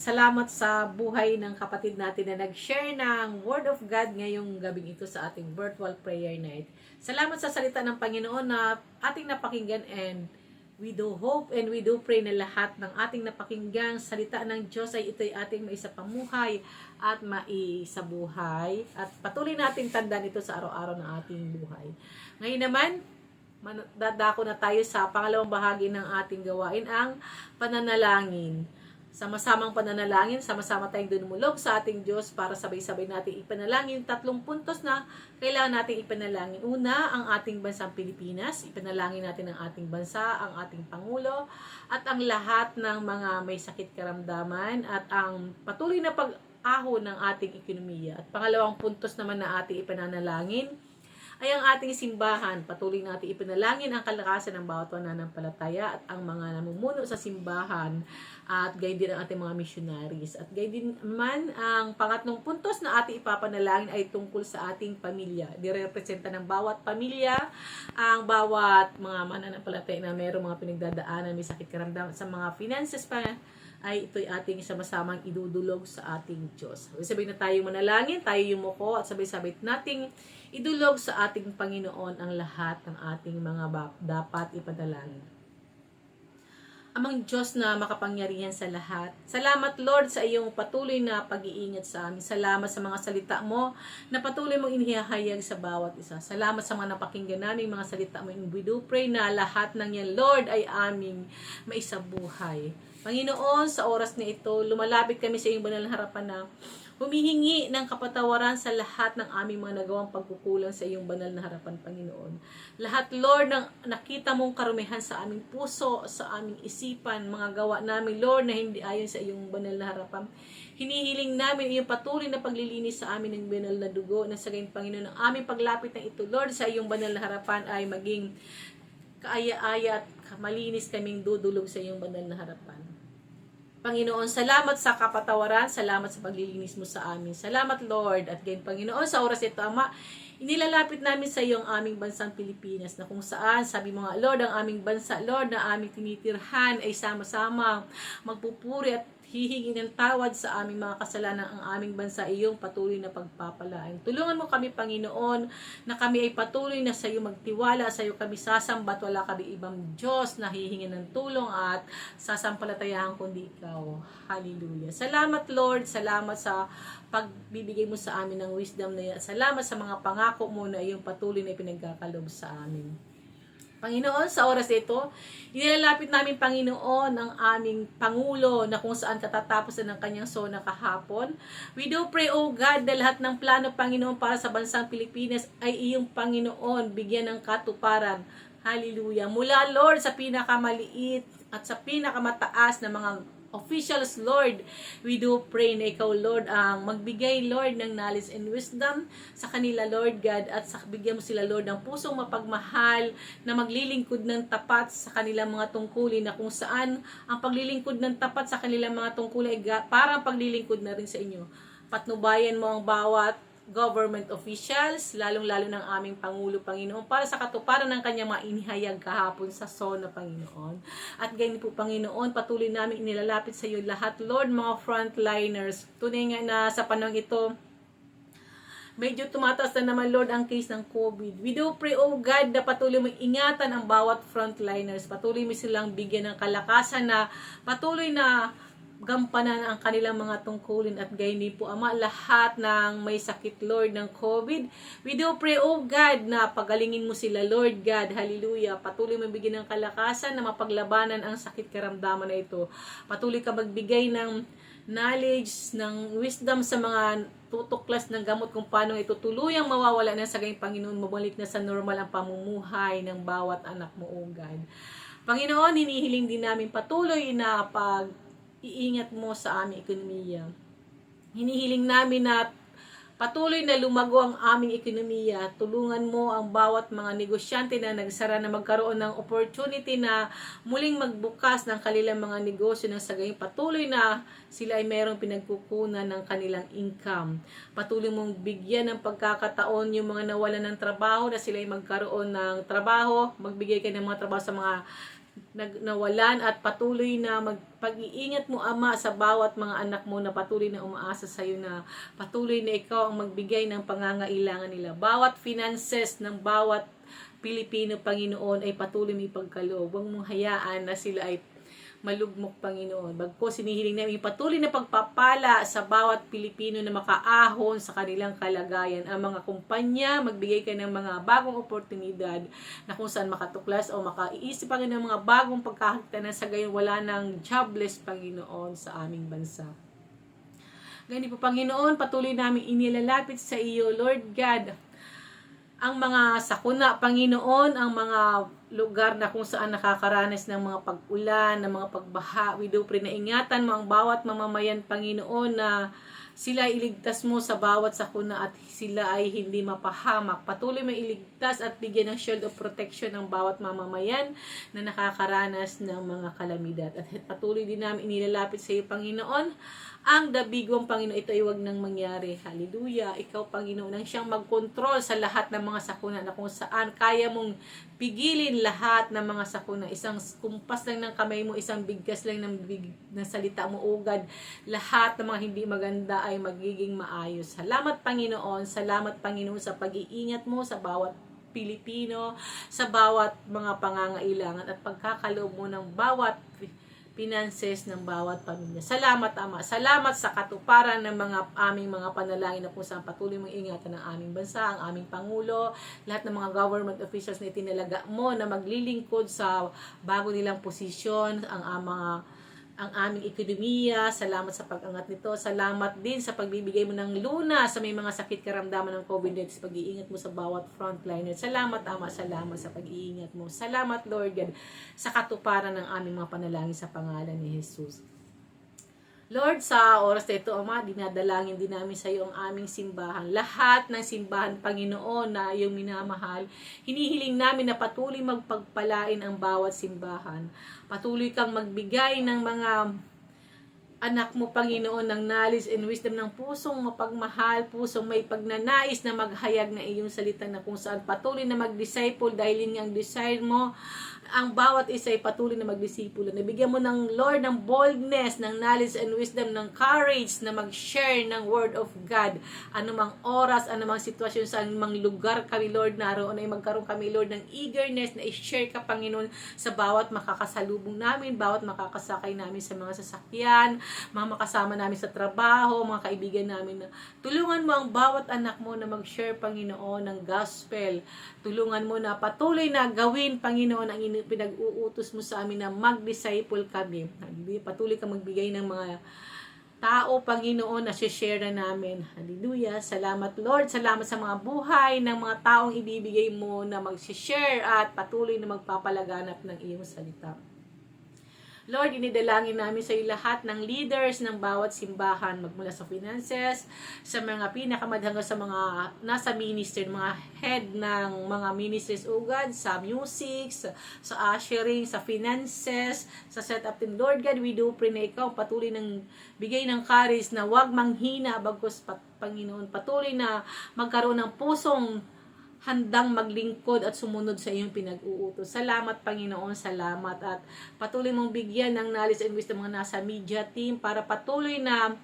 Salamat sa buhay ng kapatid natin na nag-share ng Word of God ngayong gabing ito sa ating virtual prayer night. Salamat sa salita ng Panginoon na ating napakinggan, and we do hope and we do pray na lahat ng ating napakinggang salita ng Diyos ay ito'y ating maisapamuhay at maisabuhay. At patuloy nating tandaan ito sa araw-araw ng ating buhay. Ngayon naman, dadako na tayo sa pangalawang bahagi ng ating gawain, ang pananalangin. Sama-samang pananalangin, sama-sama tayong dumulog sa ating Diyos para sabay-sabay natin ipanalangin yung 3 puntos na kailangan natin ipanalangin. Una, ang ating bansang Pilipinas. Ipanalangin natin ang ating bansa, ang ating Pangulo, at ang lahat ng mga may sakit karamdaman, at ang patuloy na pag-ahon ng ating ekonomiya. At pangalawang puntos naman na ating ipananalangin ay ang ating simbahan. Patuloy natin ipanalangin ang kalakasan ng bawat pananampalataya at ang mga namumuno sa simbahan, at gayon din ang ating mga missionaries. At gayon din naman ang pangatlong puntos na ating ipapanalangin ay tungkol sa ating pamilya. Direpresenta ng bawat pamilya ang bawat mga mananampalataya na mayroong mga pinagdadaanan, may sakit karamdaman sa mga finances pa, ay ito'y ating sama-samang idudulog sa ating Diyos. Sabay na tayong manalangin, tayo yumuko at sabay-sabay nating idulog sa ating Panginoon ang lahat ng ating mga dapat ipadalangin. Amang Diyos na makapangyarihan sa lahat, salamat Lord sa iyong patuloy na pag-iingat sa amin. Salamat sa mga salita mo na patuloy mong inihahayag sa bawat isa. Salamat sa mga napakinggan namin mga salita mo. We do pray na lahat ng yan, Lord, ay aming maisabuhay. Panginoon, sa oras na ito, lumalapit kami sa iyong banal na harapan na humihingi ng kapatawaran sa lahat ng aming mga nagawang pagkukulang sa iyong banal na harapan, Panginoon. Lahat, Lord, ng nakita mong karumihan sa aming puso, sa aming isipan, mga gawa namin, Lord, na hindi ayon sa iyong banal na harapan. Hinihiling namin iyong patuloy na paglilinis sa amin ng banal na dugo, na sa gayon, Panginoon, ang aming paglapit na ito, Lord, sa iyong banal na harapan ay maging kaaya-aya at malinis kaming dudulog sa iyong banal na harapan. Panginoon, salamat sa kapatawaran, salamat sa paglilinis mo sa amin. Salamat, Lord. At gayon, Panginoon, sa oras ito, Ama, inilalapit namin sa iyo ang aming bansang Pilipinas, na kung saan, sabi mo nga, Lord, ang aming bansa, Lord, na aming tinitirhan ay sama-sama magpupuri at hihingi ng tawad sa aming mga kasalanan. Ang aming bansa iyong patuloy na pagpapalain. Tulungan mo kami, Panginoon, na kami ay patuloy na sa iyo magtiwala, sa iyo kami sasambat, wala kami ibang Diyos na hihingi ng tulong at sasampalatayahan kundi ikaw. Hallelujah. Salamat, Lord. Salamat sa pagbibigay mo sa amin ng wisdom na yan. Salamat sa mga pangako mo na iyong patuloy na ipinagkakalob sa amin. Panginoon, sa oras ito, inilalapit namin, Panginoon, ang aming Pangulo na kung saan katatapos na ng kanyang sona kahapon. We do pray, O God, na lahat ng plano, Panginoon, para sa bansang Pilipinas ay iyong, Panginoon, bigyan ng katuparan. Hallelujah. Mula, Lord, sa pinakamaliit at sa pinakamataas na mga officials, Lord, we do pray na ikaw, Lord, ang magbigay, Lord, ng knowledge and wisdom sa kanila, Lord God, at bigyan mo sila, Lord, ng pusong mapagmahal na maglilingkod ng tapat sa kanilang mga tungkulin, na kung saan ang paglilingkod ng tapat sa kanilang mga tungkulin ay parang paglilingkod na rin sa inyo. Patnubayan mo ang bawat government officials, lalong-lalo ng aming Pangulo, Panginoon, para sa katuparan ng kanyang mga inihayag kahapon sa SONA, Panginoon. At ganyan po, Panginoon, patuloy namin inilalapit sa iyo lahat, Lord, mga frontliners. Tunay nga na sa panahon ito, medyo tumataas na naman, Lord, ang case ng COVID. We do pray, O God, na patuloy mo ingatan ang bawat frontliners. Patuloy mo silang bigyan ng kalakasan na patuloy na gampanan ang kanilang mga tungkulin. At gayon din po, Ama, lahat ng may sakit, Lord, ng COVID. We do pray, O God, na pagalingin mo sila, Lord God. Hallelujah. Patuloy mo bigyan ng kalakasan na mapaglabanan ang sakit karamdaman na ito. Patuloy ka magbigay ng knowledge, ng wisdom sa mga tutuklas ng gamot kung paano ito tuluyang mawawala na sa gayong Panginoon, mabalik na sa normal ang pamumuhay ng bawat anak mo, O God. Panginoon, hinihiling din namin patuloy na iingat mo sa aming ekonomiya. Hinihiling namin na patuloy na lumago ang aming ekonomiya. Tulungan mo ang bawat mga negosyante na nagsara na magkaroon ng opportunity na muling magbukas ng kanilang mga negosyo ng sa gayon patuloy na sila ay mayroong pinagkukunan ng kanilang income. Patuloy mong bigyan ng pagkakataon yung mga nawalan ng trabaho na sila ay magkaroon ng trabaho. Magbigay ka ng mga trabaho sa mga nawalan, at patuloy na pag-iingat mo, Ama, sa bawat mga anak mo na patuloy na umaasa sa iyo, na patuloy na ikaw ang magbigay ng pangangailangan nila. Bawat finances ng bawat Pilipino, Panginoon, ay patuloy may pagkaloob. Huwag mong hayaan na sila ay malugmok, Panginoon. Bagkus sinihiling namin patuloy na pagpapala sa bawat Pilipino na makaahon sa kanilang kalagayan. Ang mga kumpanya, magbigay ka ng mga bagong oportunidad na kung saan makatuklas o makaiisip, Panginoon, ng mga bagong pagkakita na sa gayon wala ng jobless, Panginoon, sa aming bansa. Ganito po, Panginoon, patuloy namin inilalapit sa iyo, Lord God, ang mga sakuna, Panginoon, ang mga lugar na kung saan nakakaranas ng mga pag-ulan, ng mga pagbaha. We do pray na ingatan mo ang bawat mamamayan, Panginoon, na sila iligtas mo sa bawat sakuna at sila ay hindi mapahamak. Patuloy mo iligtas at bigyan ng shield of protection ng bawat mamamayan na nakakaranas ng mga kalamidad. At patuloy din namin inilalapit sa iyo, Panginoon, ang dabigong, Panginoon, ito ay huwag nang mangyari. Hallelujah. Ikaw, Panginoon, ang siyang magkontrol sa lahat ng mga sakuna na kung saan kaya mong pigilin lahat ng mga sakuna. Isang kumpas lang ng kamay mo, isang bigkas lang ng salita mo, ugad. Lahat ng mga hindi maganda ay magiging maayos. Salamat, Panginoon. Salamat, Panginoon, sa pag-iingat mo sa bawat Pilipino, sa bawat mga pangangailangan at pagkakaloob mo ng bawat finances ng bawat pamilya. Salamat, Ama. Salamat sa katuparan ng mga aming mga panalangin na kung saan patuloy mong ingatan ng aming bansa, ang aming Pangulo, lahat ng mga government officials na itinalaga mo na maglilingkod sa bago nilang posisyon, ang aming ekonomiya. Salamat sa pag-angat nito. Salamat din sa pagbibigay mo ng luna sa may mga sakit karamdaman ng COVID-19, sa pag-iingat mo sa bawat frontliner. Salamat, Ama. Salamat sa pag-iingat mo. Salamat, Lord God, sa katuparan ng aming mga panalangin sa pangalan ni Jesus. Lord, sa oras na ito, Ama, dinadalangin din namin sa iyo ang aming simbahan. Lahat ng simbahan, Panginoon, na iyong minamahal, hinihiling namin na patuloy magpagpalain ang bawat simbahan. Patuloy kang magbigay ng mga anak mo, Panginoon, ng knowledge and wisdom, ng pusong mapagmahal, pusong may pagnanais na maghayag na iyong salita, na kung saan patuloy na mag-disciple dahil yun ang desire mo. Ang bawat isa ay patuloy na magdisipulo. Nabigyan mo ng Lord ng boldness, ng knowledge and wisdom, ng courage na mag-share ng Word of God. Anumang oras, anumang sitwasyon, sa anumang lugar kami, Lord, naroon ay magkaroon kami, Lord, ng eagerness na i-share ka, Panginoon, sa bawat makakasalubong namin, bawat makakasakay namin sa mga sasakyan, mga makasama namin sa trabaho, mga kaibigan namin. Tulungan mo ang bawat anak mo na mag-share, Panginoon, ng gospel. Tulungan mo na patuloy na gawin, Panginoon, ang pinag-uutos mo sa amin na mag-disciple kami. Patuloy ka magbigay ng mga tao, Panginoon, na share na namin. Hallelujah. Salamat, Lord. Salamat sa mga buhay ng mga taong ibibigay mo na mag-share at patuloy na magpapalaganap ng iyong salita. Lord, inidalangin namin sa iyo lahat ng leaders ng bawat simbahan, magmula sa finances, sa mga pinakamadhang sa mga nasa ministry, mga head ng mga ministries, ugad, sa music, sa ushering, sa finances, sa setup team. Lord God, we do pray na ikaw patuloy ng bigay ng courage na wag manghina, bagkus, Panginoon, patuloy na magkaroon ng pusong handang maglingkod at sumunod sa iyong pinag-uutos. Salamat, Panginoon, salamat, at patuloy mong bigyan ng knowledge and wisdom mga nasa media team para patuloy na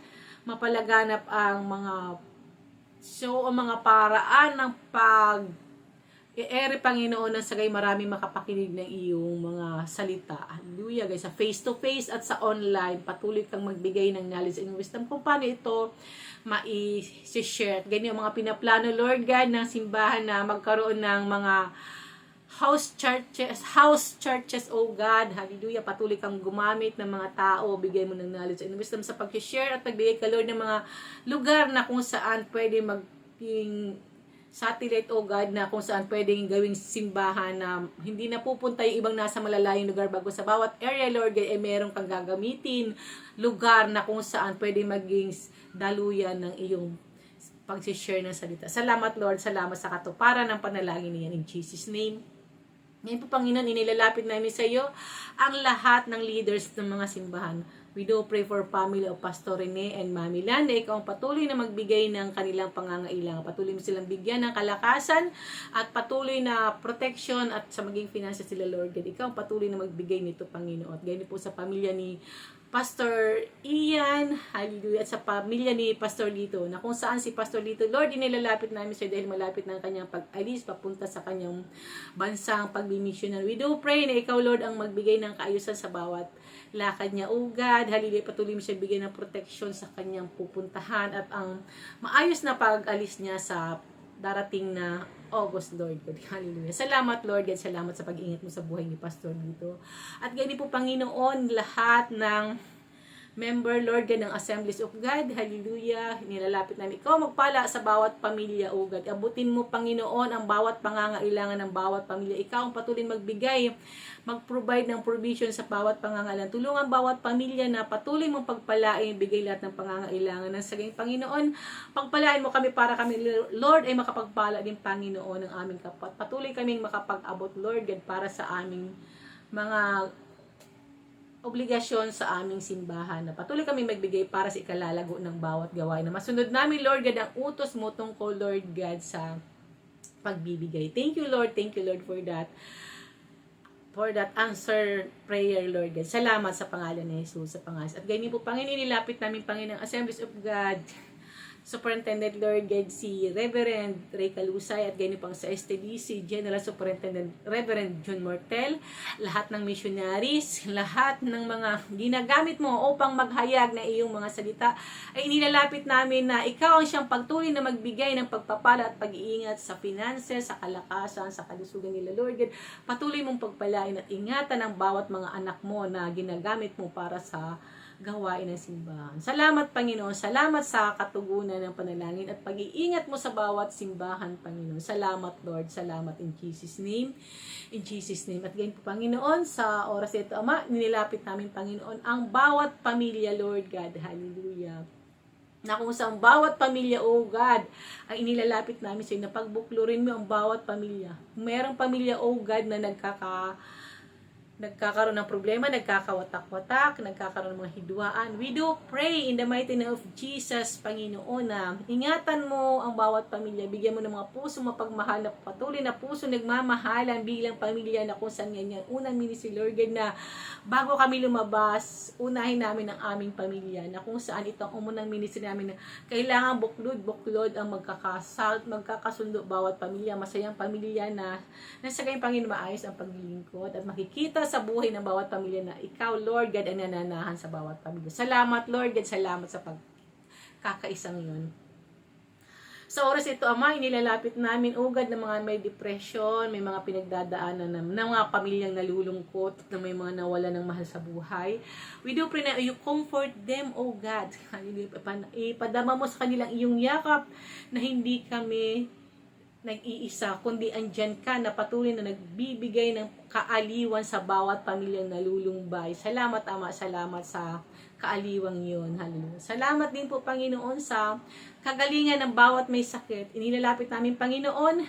mapalaganap ang mga mga paraan ng ere, Panginoon, na sagay marami makapakinig ng iyong mga salita. Hallelujah, guys. Sa face-to-face at sa online, patuloy kang magbigay ng knowledge and wisdom kung paano ito mai-share. Ganyan yung mga pinaplano, Lord God, ng simbahan na magkaroon ng mga house churches, oh God. Hallelujah. Patuloy kang gumamit ng mga tao, bigay mo ng knowledge and wisdom sa pag-share at pagbigay ka, Lord, ng mga lugar na kung saan pwede maging satellite, oh God, na kung saan pwedeng gawing simbahan na hindi na pupunta yung ibang nasa malalayong lugar, bago sa bawat area, Lord God, meron kang gagamitin lugar na kung saan pwedeng maging daluyan ng iyong pag-share ng salita. Salamat, Lord. Salamat sa katuparan ng panalangin niyan in Jesus' name. Ngayon po, Panginoon, inilalapit namin sa iyo ang lahat ng leaders ng mga simbahan. We do pray for family of Pastor Rene and Mami Lan na ikaw ang patuloy na magbigay ng kanilang pangangailangan. Patuloy mo silang bigyan ng kalakasan at patuloy na protection at sa maging finances sila, Lord God. Ikaw ang patuloy na magbigay nito, Panginoon. At ganyan po sa pamilya ni Pastor Ian, hallelujah, at sa pamilya ni Pastor Lito, na kung saan si Pastor Lito, Lord, inilalapit namin siya dahil malapit na ang kanyang pag-alis, papunta sa kanyang bansang pag-missional. We do pray na ikaw, Lord, ang magbigay ng kaayusan sa bawat lakad niya, O God, hallelujah, patuloy mo siya bigyan ng protection sa kanyang pupuntahan at ang maayos na pag-alis niya sa darating na August, Lord God. Hallelujah. Salamat, Lord God. Salamat sa pag-iingat mo sa buhay ni Pastor dito. At ganyan po, Panginoon, lahat ng member, Lord God, ng Assemblies of God. Hallelujah. Nilalapit namin. Ikaw magpala sa bawat pamilya, O God. Abutin mo, Panginoon, ang bawat pangangailangan ng bawat pamilya. Ikaw ang patuloy magbigay, mag-provide ng provision sa bawat pangangailangan. Tulungan bawat pamilya na patuloy mong pagpalain, bigay lahat ng pangangailangan. Nang saging, Panginoon, pagpalain mo kami para kami, Lord, ay makapagpala din, Panginoon, ng aming kapat. Patuloy kaming makapag-abot, Lord God, para sa aming mga obligasyon sa aming simbahan na patuloy kami magbigay para sa ikalalago ng bawat gawain na masunod namin, Lord God, ang utos mo tungkol, Lord God, sa pagbibigay. Thank you, Lord, for that answer prayer, Lord God. Salamat sa pangalan ni Jesus, sa pangalan. At ganyan po, Panginoon, nilapit namin, Panginoon, Assemblies of God, Superintendent, Lord God, si Reverend Ray Calusay, at ganyan pang sa STDC, General Superintendent Reverend John Mortel, lahat ng missionaries, lahat ng mga ginagamit mo upang maghayag na iyong mga salita, ay inilalapit namin na ikaw ang siyang pagtuloy na magbigay ng pagpapala at pag-iingat sa finances, sa kalakasan, sa kalusugan nila, Lord God. Patuloy mong pagpalain at ingatan ang bawat mga anak mo na ginagamit mo para sa gawain ng simbahan. Salamat, Panginoon. Salamat sa katugunan ng panalangin at pag-iingat mo sa bawat simbahan, Panginoon. Salamat, Lord. Salamat in Jesus' name. In Jesus' name. At ganyan po, Panginoon, sa oras ito, Ama, nilapit namin, Panginoon, ang bawat pamilya, Lord God. Hallelujah. Na kung sa bawat pamilya, O God, ang inilalapit namin sa iyo, na pagbuklurin mo ang bawat pamilya. Kung mayroong pamilya, O God, na nagkakaroon ng problema, nagkakawatak-watak, nagkakaroon ng mga hidwaan. We do pray in the mighty name of Jesus, Panginoon, na ingatan mo ang bawat pamilya, bigyan mo ng mga puso mapagmahal na patuloy na puso nagmamahalan bilang pamilya na kung saan yan. Unang ministry, Lord God, na bago kami lumabas, unahin namin ang aming pamilya, na kung saan itong umunang ministry namin na kailangan buklod ang magkakasundo bawat pamilya, masayang pamilya na nasa kayong Panginoon maayos ang paglilingkod at makikita sa buhay ng bawat pamilya na ikaw, Lord God, ang nananahan sa bawat pamilya. Salamat, Lord God, salamat sa pagkakaisang yun. Sa oras ito, Ama, inilalapit namin, O God, ng mga may depression, may mga pinagdadaanan ng mga pamilyang nalulungkot, na may mga nawala ng mahal sa buhay. We do pray na you comfort them, O God. Ipadama mo sa kanilang iyong yakap na hindi kami nag-iisa, kundi andyan ka na patuloy na nagbibigay ng kaaliwan sa bawat pamilyang nalulumbay. Salamat, Ama, salamat sa kaaliwang yun. Hallelujah. Salamat din po, Panginoon, sa kagalingan ng bawat may sakit. Inilalapit namin, Panginoon,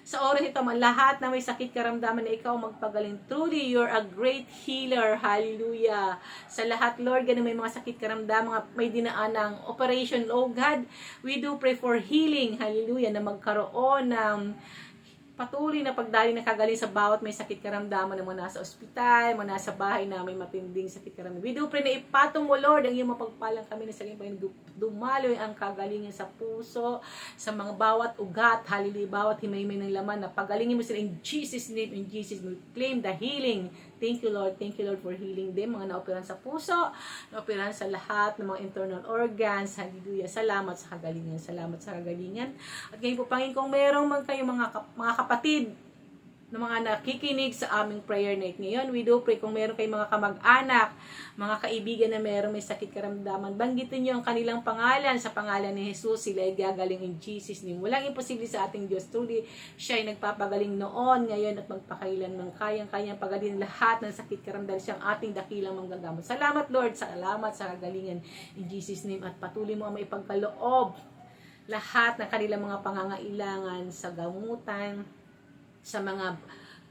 sa oras ito, lahat na may sakit karamdaman na ikaw magpagaling. Truly, you're a great healer. Hallelujah. Sa lahat, Lord, ganun may mga sakit karamdaman, mga may dinaan ng operation, oh God, we do pray for healing. Hallelujah. Na magkaroon ng patuloy na pagdali na kagaling sa bawat may sakit karamdaman ng mga nasa ospital, mga nasa bahay na may matinding sakit karamdaman. We do pray na ipatong mo, Lord, ang iyong mapagpalang kami na sa iyong dumaloy ang kagalingan sa puso, sa mga bawat ugat, hallelujah, bawat himay-himay ng laman, na pagalingin mo sila in Jesus' name, in Jesus' name. Claim the healing. Thank you, Lord for healing them, mga naoperahan sa puso, naoperahan sa lahat ng mga internal organs, hallelujah. Salamat sa kagalingan, salamat sa kagalingan. At ngayon po, Panginoon, kung merong kayong mga kapatid na mga nakikinig sa aming prayer night ngayon, we do pray kung meron kayong mga kamag-anak, mga kaibigan na meron may sakit karamdaman, banggitin niyo ang kanilang pangalan, sa pangalan ni Jesus, sila ay gagaling in Jesus' name. Walang imposible sa ating Diyos. Truly, siya ay nagpapagaling noon, ngayon, at magpakailanman. Kayang-kayang pagaling lahat ng sakit karamdaman. Siyang ating dakilang manggagamot. Salamat, Lord, salamat sa kagalingan in Jesus' name, at patuloy mo ang maipagkaloob lahat ng kanilang mga pangangailangan sa gamutan, sa mga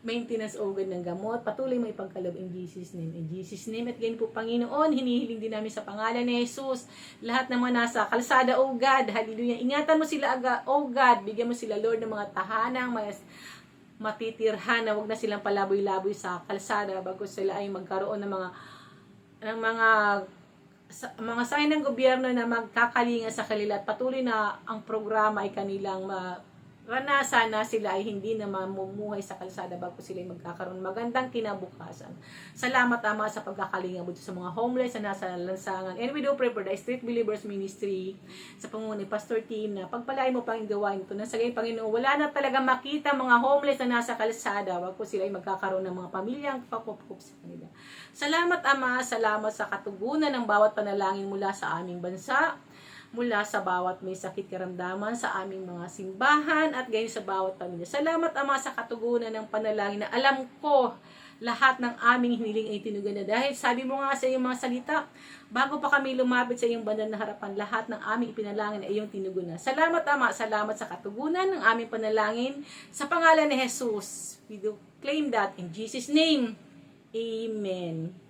maintenance o God ng gamot. Patuloy mo ipagkaloob in Jesus name. In Jesus name. At ganyan po, Panginoon, hinihiling din namin sa pangalan ni Jesus. Lahat ng mga nasa kalsada, O God, hallelujah. Ingatan mo sila, O God. Bigyan mo sila, Lord, ng mga tahanang, matitirhan na wag na silang palaboy-laboy sa kalsada bago sila ay magkaroon ng mga sign ng gobyerno na magkakalinga sa kanila at patuloy na ang programa ay kanilang maranasan na sila ay hindi na mamumuhay sa kalsada bago sila ay magkakaroon magandang kinabukasan. Salamat, Ama, sa pagkakalinga mo sa mga homeless na nasa lansangan. And we do pray for the Street Believers Ministry sa pangunguna ni Pastor Tim na pagpalain mo pang gawain ito na sa gayon, Panginoon, wala na talaga makita mga homeless na nasa kalsada bago sila ay magkakaroon ng mga pamilyang pakup sa kanila. Salamat, Ama, salamat sa katugunan ng bawat panalangin mula sa aming bansa, mula sa bawat may sakit karamdaman sa aming mga simbahan at gayon sa bawat pamilya. Salamat, Ama, sa katugunan ng panalangin na alam ko lahat ng aming hiniling ay tinugan na dahil sabi mo nga sa iyong mga salita, bago pa kami lumapit sa iyong banal na harapan, lahat ng aming ipinalangin ay iyong tinugunan. Salamat, Ama, salamat sa katugunan ng aming panalangin sa pangalan ni Jesus. We do claim that in Jesus' name. Amen.